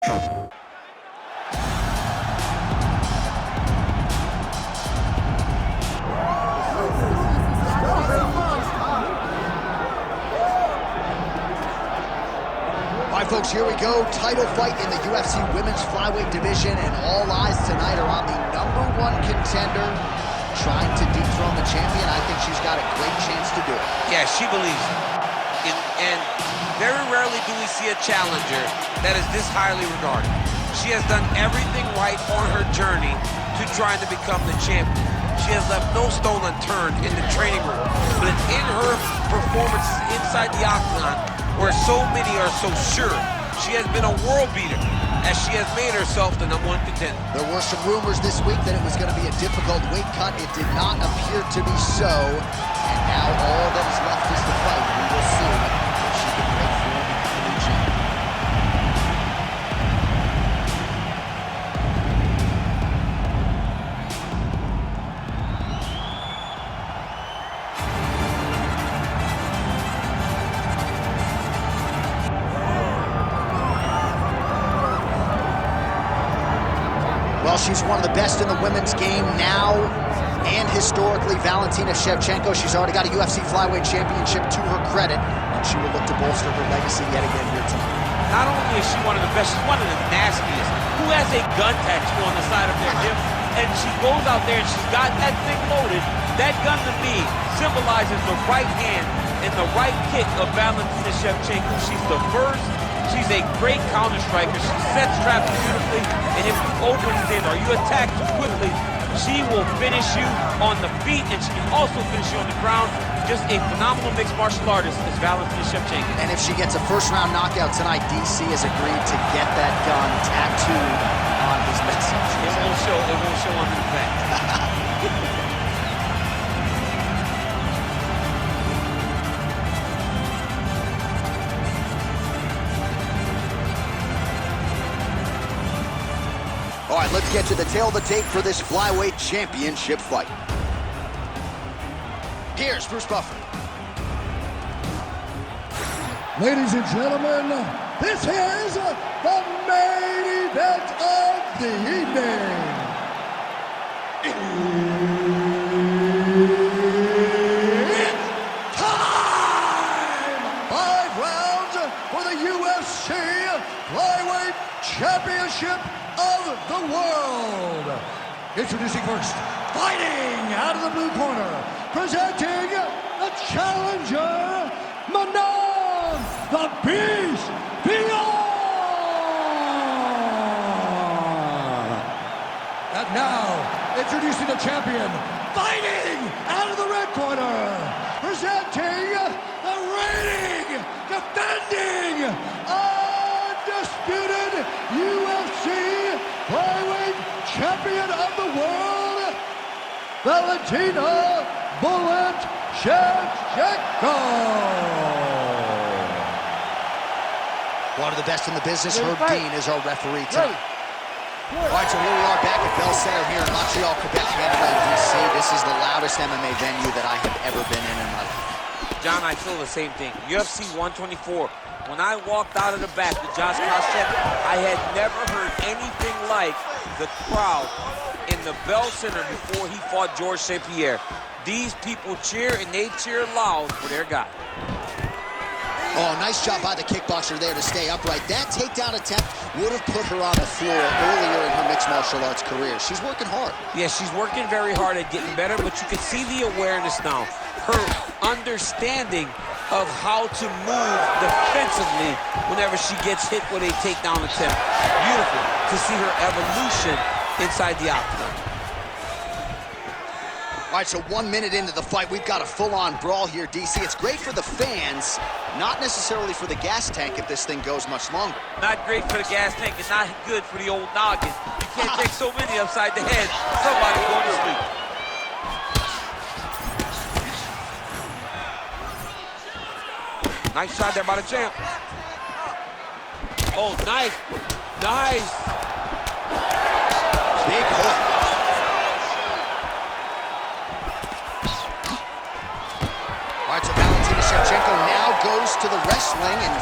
All right, folks, here we go. Title fight in the UFC Women's Flyweight division, and all eyes tonight are on the #1 contender trying to dethrone the champion. I think she's got a great chance to do it. Yeah, she believes it. And very rarely do we see a challenger that is this highly regarded. She has done everything right on her journey to trying to become the champion. She has left no stone unturned in the training room, but in her performances inside the octagon, where so many are so sure, she has been a world beater as she has made herself the #1 contender. There were some rumors this week that it was going to be a difficult weight cut. It did not appear to be so, and now all that is left is the fight. We will see if she can break through and become the new champion. Well, she's one of the best in the women's game now and historically. Valentina Shevchenko, she's already got a UFC Flyweight Championship to her credit, and she will look to bolster her legacy yet again here tonight. Not only is she one of the best, she's one of the nastiest. Who has a gun tattoo on the side of their hip, and she goes out there and she's got that thing loaded. That gun to me symbolizes the right hand and the right kick of Valentina Shevchenko. She's the first. She's a great counter striker. She sets traps beautifully, and if you overextend or you attack too quickly, she will finish you on the feet, and she can also finish you on the ground. Just a phenomenal mixed martial artist is Valentina Shevchenko. And if she gets a first-round knockout tonight, DC has agreed to get that gun tattooed on his midsection. It won't show on the back. All right, let's get to the tail of the tape for this Flyweight Championship fight. Here's Bruce Buffer. Ladies and gentlemen, this is the main event of the evening. It's time! 5 rounds for the UFC Flyweight Championship of the world. Introducing first, fighting out of the blue corner, presenting the challenger, Manon the Beast Fiorot. And now, introducing the champion, fighting out of the red corner, presenting the reigning, defending, undisputed UFC Flyweight Champion of the world, Valentina Shevchenko. One of the best in the business, Herb Dean, is our referee tonight. All right, so here we are back at Bell Center here in Montreal, Quebec Canada, DC. This is the loudest MMA venue that I have ever been in my life. John, I feel the same thing. UFC 124. When I walked out of the back with Josh Koscheck, I had never heard anything like the crowd in the Bell Center before he fought Georges St-Pierre. These people cheer, and they cheer loud for their guy. Oh, nice job by the kickboxer there to stay upright. That takedown attempt would have put her on the floor earlier in her mixed martial arts career. She's working hard. Yeah, she's working very hard at getting better, but you can see the awareness now. Her understanding of how to move defensively whenever she gets hit with a takedown attempt. Beautiful to see her evolution inside the octagon. All right, so 1 minute into the fight, we've got a full-on brawl here, DC. It's great for the fans, not necessarily for the gas tank if this thing goes much longer. Not great for the gas tank and not good for the old noggin. You can't take so many upside the head. Somebody going to sleep. Nice shot there by the champ. Oh, nice. Nice. Big hook. All right, so Valentina Shevchenko now goes to the wrestling, and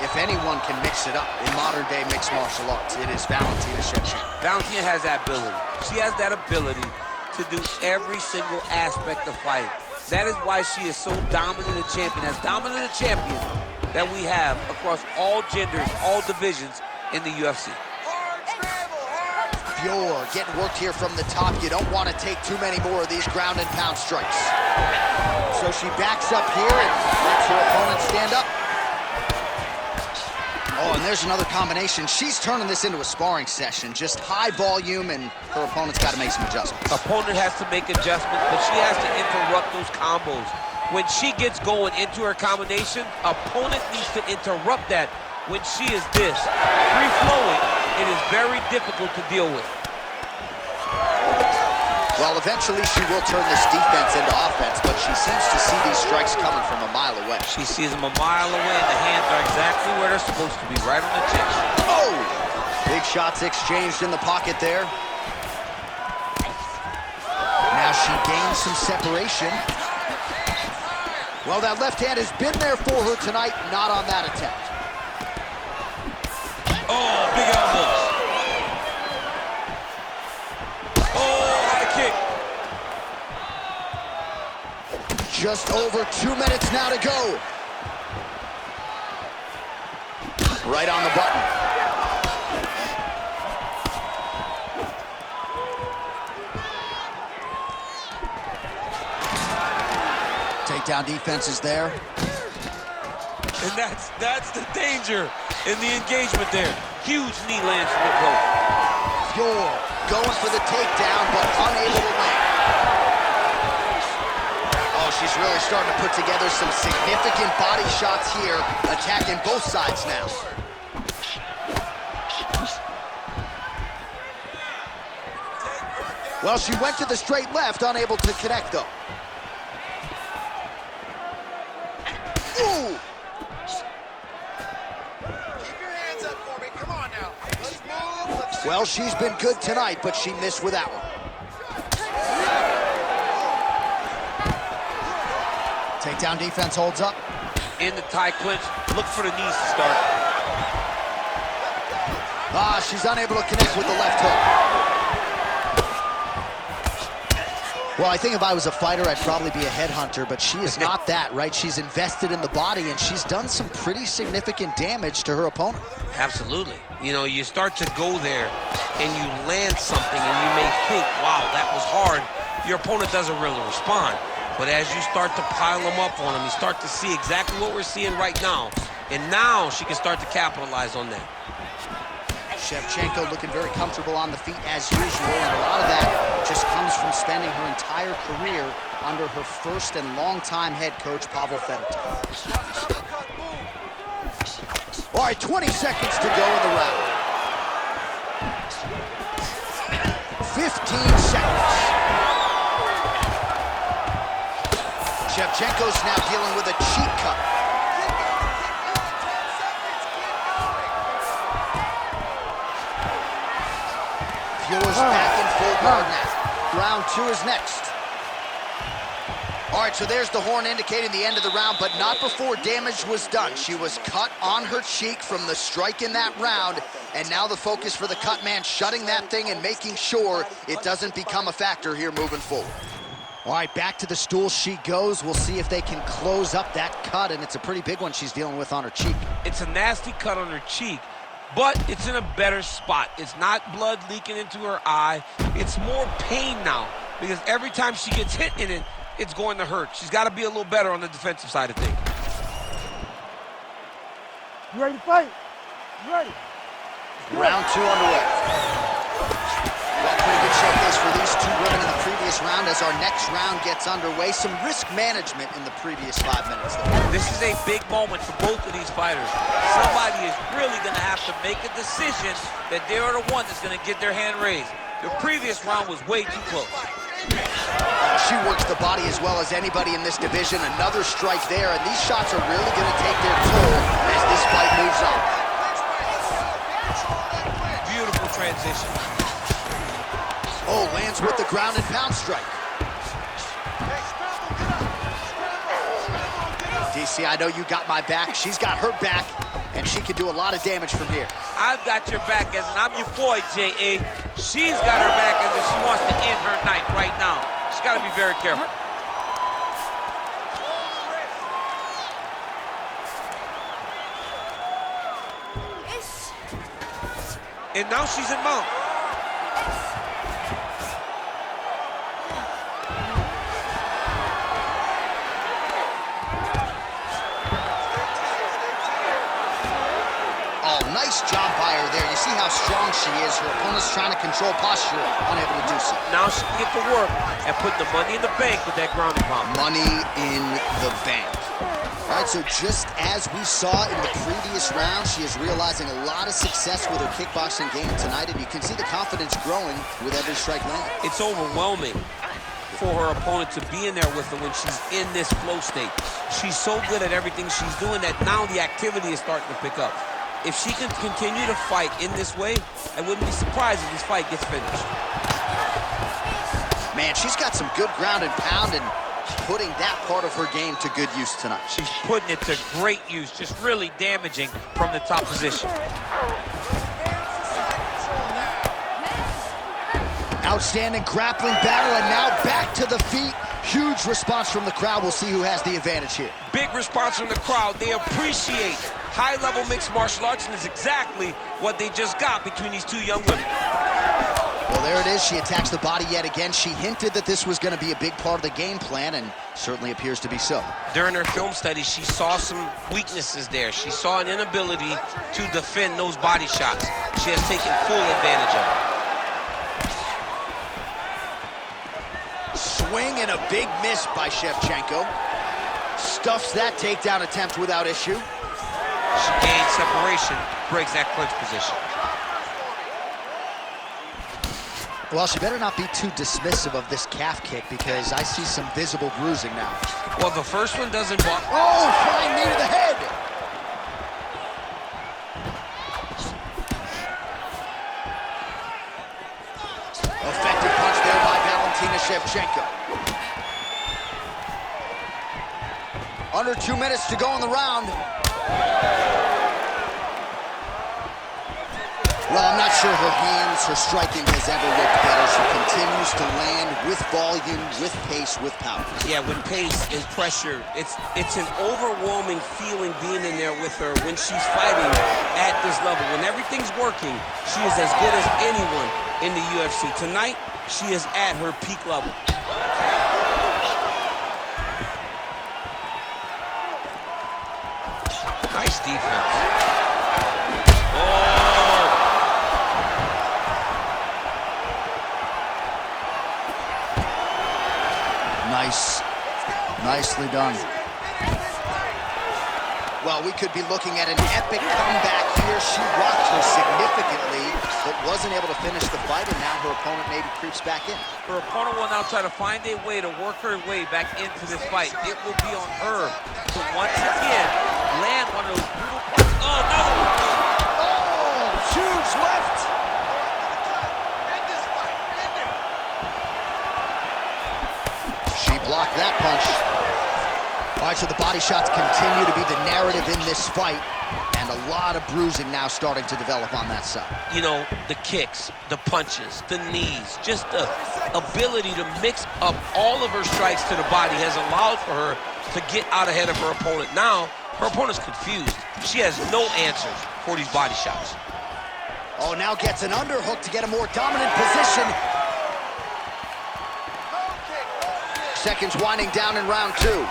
if if anyone can mix it up in modern-day mixed martial arts, it is Valentina Shevchenko. Valentina has that ability. She has that ability to do every single aspect of fighting. That is why she is so dominant a champion, as dominant a champion that we have across all genders, all divisions in the UFC. Fiorot getting worked here from the top. You don't want to take too many more of these ground and pound strikes. So she backs up here and lets her opponent stand up. Oh, and there's another combination. She's turning this into a sparring session. Just high volume, and her opponent's got to make some adjustments. Opponent has to make adjustments, but she has to interrupt those combos. When she gets going into her combination, opponent needs to interrupt that. When she is this free-flowing, it is very difficult to deal with. Well, eventually she will turn this defense into offense, but she seems to see these strikes coming from a mile away. She sees them a mile away, and the hands are exactly where they're supposed to be, right on the chest. Oh! Big shots exchanged in the pocket there. Now she gains some separation. Well, that left hand has been there for her tonight, not on that attempt. Oh, big elbows. Oh, what a kick. Just over 2 minutes now to go. Right on the button. Takedown defense is there. And that's the danger in the engagement there. Huge knee lands from the coach. Fiorot going for the takedown, but unable to land. Oh, she's really starting to put together some significant body shots here, attacking both sides now. Well, she went to the straight left, unable to connect, though. Ooh! Well, she's been good tonight, but she missed with that one. Takedown defense holds up. In the tie clinch, look for the knees to start. Ah, she's unable to connect with the left hook. Well, I think if I was a fighter, I'd probably be a headhunter, but she is not that, right? She's invested in the body, and she's done some pretty significant damage to her opponent. Absolutely. You know, you start to go there, and you land something, and you may think, wow, that was hard. Your opponent doesn't really respond. But as you start to pile them up on him, you start to see exactly what we're seeing right now. And now she can start to capitalize on that. Shevchenko looking very comfortable on the feet as usual, and a lot of that just comes from spending her entire career under her first and longtime head coach, Pavel Fedotov. All right, 20 seconds to go in the round. 15 seconds. Shevchenko's now dealing with a cheek cut. Fiorot's back in full guard now. Round 2 is next. All right, so there's the horn indicating the end of the round, but not before damage was done. She was cut on her cheek from the strike in that round, and now the focus for the cut man, shutting that thing and making sure it doesn't become a factor here moving forward. All right, back to the stool she goes. We'll see if they can close up that cut, and it's a pretty big one she's dealing with on her cheek. It's a nasty cut on her cheek, but it's in a better spot. It's not blood leaking into her eye. It's more pain now, because every time she gets hit in it, it's going to hurt. She's got to be a little better on the defensive side of things. You ready to fight? You ready? Round 2 underway. Well, pretty good showcase for these two women in the previous round. As our next round gets underway, some risk management in the previous 5 minutes, though. This is a big moment for both of these fighters. Somebody is really going to have to make a decision that they are the one that's going to get their hand raised. The previous round was way too close. She works the body as well as anybody in this division. Another strike there, and these shots are really going to take their toll as this fight moves on. Beautiful transition. Oh, lands with the ground and pound strike. DC, I know you got my back. She's got her back, and and she can do a lot of damage from here. I've got your back, as in I'm your boy, J.A. She's got her back as if she wants to end her night right now. She's got to be very careful. And now she's in mount. Oh, nice job by her there. You see how strong she is. Her opponent's trying to control posture, unable to do so. Now she can get to work and put the money in the bank with that grounding pound. Money in the bank. All right, so just as we saw in the previous round, she is realizing a lot of success with her kickboxing game tonight, and you can see the confidence growing with every strike landed. It's overwhelming for her opponent to be in there with her when she's in this flow state. She's so good at everything she's doing that now the activity is starting to pick up. If she can continue to fight in this way, I wouldn't be surprised if this fight gets finished. Man, she's got some good ground and pound and putting that part of her game to good use tonight. She's putting it to great use, just really damaging from the top position. Outstanding grappling battle, and now back to the feet. Huge response from the crowd. We'll see who has the advantage here. Big response from the crowd. They appreciate high-level mixed martial arts, and it's exactly what they just got between these two young women. Well, there it is. She attacks the body yet again. She hinted that this was going to be a big part of the game plan, and certainly appears to be so. During her film study, she saw some weaknesses there. She saw an inability to defend those body shots. She has taken full advantage of it. Swing and a big miss by Shevchenko. Stuffs that takedown attempt without issue. She gains separation, breaks that clinch position. Well, she better not be too dismissive of this calf kick because I see some visible bruising now. Well, the first one doesn't bother. Oh, flying knee to the head. Effective punch there by Valentina Shevchenko. Under 2 minutes to go in the round. Well, I'm not sure her hands, her striking has ever looked better. She continues to land with volume, with pace, with power. Yeah, with pace and pressure. It's an overwhelming feeling being in there with her when she's fighting at this level. When everything's working, she is as good as anyone in the UFC. Tonight, she is at her peak level. Nice defense. Nicely done. Well, we could be looking at an epic comeback here. She rocked her significantly, but wasn't able to finish the fight, and now her opponent maybe creeps back in. Her opponent will now try to find a way to work her way back into this fight. It will be on her to once again land one of those brutal punches. Oh, another one. Oh, huge left. She blocked that punch. All right, so the body shots continue to be the narrative in this fight, and a lot of bruising now starting to develop on that side. You know, the kicks, the punches, the knees, just the ability to mix up all of her strikes to the body has allowed for her to get out ahead of her opponent. Now, her opponent's confused. She has no answers for these body shots. Oh, now gets an underhook to get a more dominant position. Seconds winding down in round two.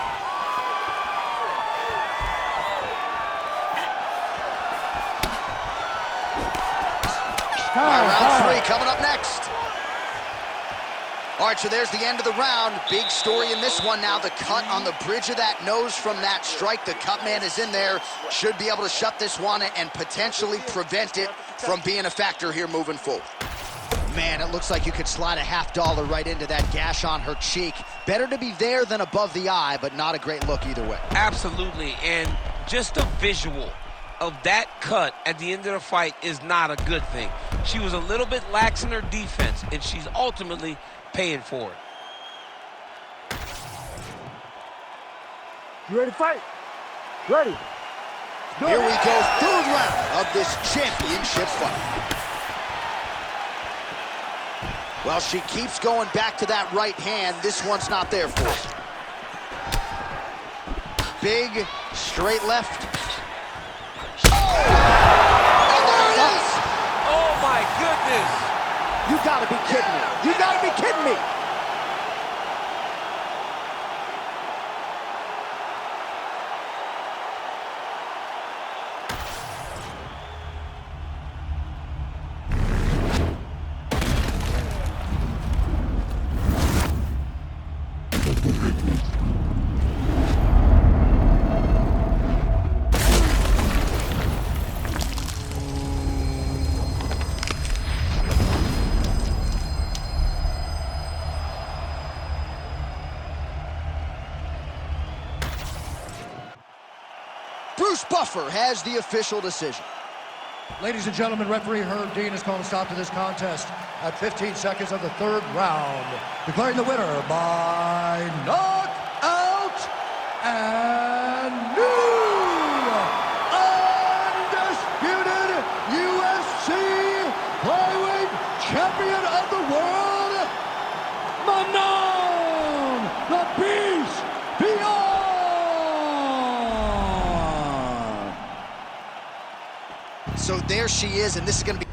All right, round three coming up next. All right, so there's the end of the round. Big story in this one now. The cut on the bridge of that nose from that strike. The cut man is in there. Should be able to shut this one and potentially prevent it from being a factor here moving forward. Man, it looks like you could slide a $50 right into that gash on her cheek. Better to be there than above the eye, but not a great look either way. Absolutely, and just a visual of that cut at the end of the fight is not a good thing. She was a little bit lax in her defense, and she's ultimately paying for it. You ready to fight? Ready. Here we go, third round of this championship fight. Well, she keeps going back to that right hand. This one's not there for her. Big, straight left. Oh! And there it is! Oh, my goodness! You gotta be kidding me. You gotta be kidding me. Bruce Buffer has the official decision. Ladies and gentlemen, referee Herb Dean has called a stop to this contest at 15 seconds of the third round, declaring the winner by knockout and new undisputed UFC Flyweight Champion of the world, Manon the Beast Fiorot! So there she is, and this is going to be...